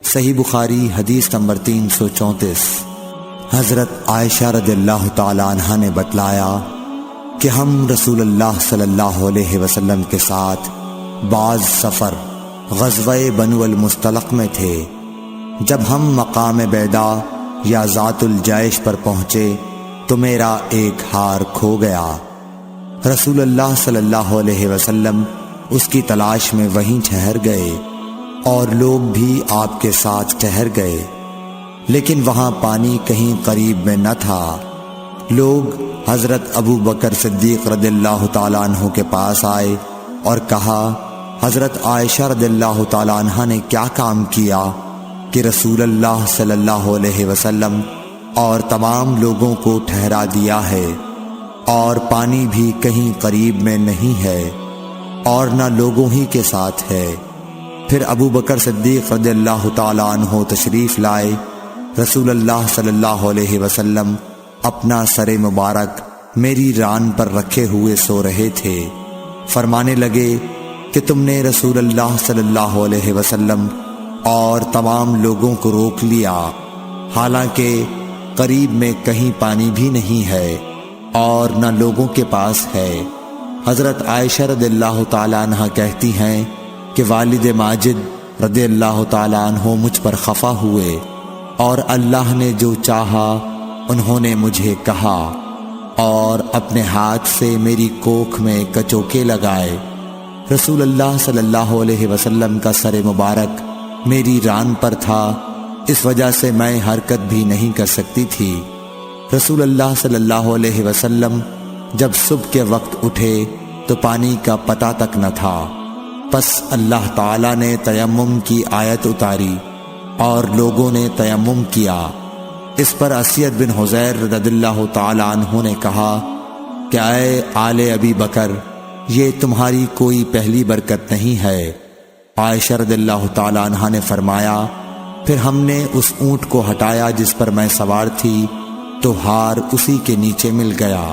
صحیح بخاری حدیث نمبر 334۔ حضرت عائشہ رضی اللہ تعالی عنہ نے بتلایا کہ ہم رسول اللہ صلی اللہ علیہ وسلم کے ساتھ بعض سفر غزوہ بنو المصطلق میں تھے۔ جب ہم مقام بیدا یا ذات الجیش پر پہنچے تو میرا ایک ہار کھو گیا۔ رسول اللہ صلی اللہ علیہ وسلم اس کی تلاش میں وہیں ٹھہر گئے اور لوگ بھی آپ کے ساتھ ٹھہر گئے، لیکن وہاں پانی کہیں قریب میں نہ تھا۔ لوگ حضرت ابو بکر صدیق رضی اللہ تعالیٰ عنہ کے پاس آئے اور کہا، حضرت عائشہ رضی اللہ تعالیٰ عنہ نے کیا کام کیا کہ رسول اللہ صلی اللہ علیہ وسلم اور تمام لوگوں کو ٹھہرا دیا ہے، اور پانی بھی کہیں قریب میں نہیں ہے اور نہ لوگوں ہی کے ساتھ ہے۔ پھر ابو بکر صدیق رضی اللہ تعالیٰ عنہ تشریف لائے۔ رسول اللہ صلی اللہ علیہ وسلم اپنا سر مبارک میری ران پر رکھے ہوئے سو رہے تھے۔ فرمانے لگے کہ تم نے رسول اللہ صلی اللہ علیہ وسلم اور تمام لوگوں کو روک لیا، حالانکہ قریب میں کہیں پانی بھی نہیں ہے اور نہ لوگوں کے پاس ہے۔ حضرت عائشہ رضی اللہ تعالی عنہ کہتی ہیں کہ والد ماجد رضی اللہ تعالی عنہ مجھ پر خفا ہوئے، اور اللہ نے جو چاہا انہوں نے مجھے کہا اور اپنے ہاتھ سے میری کوکھ میں کچوکے لگائے۔ رسول اللہ صلی اللہ علیہ وسلم کا سر مبارک میری ران پر تھا، اس وجہ سے میں حرکت بھی نہیں کر سکتی تھی۔ رسول اللہ صلی اللہ علیہ وسلم جب صبح کے وقت اٹھے تو پانی کا پتہ تک نہ تھا۔ پس اللہ تعالیٰ نے تیمم کی آیت اتاری اور لوگوں نے تیمم کیا۔ اس پر اسید بن حذیر رضی اللہ تعالیٰ عنہ نے کہا کہ اے آل ابی بکر، یہ تمہاری کوئی پہلی برکت نہیں ہے۔ عائشہ رضی اللہ تعالیٰ عنہ نے فرمایا، پھر ہم نے اس اونٹ کو ہٹایا جس پر میں سوار تھی تو ہار اسی کے نیچے مل گیا۔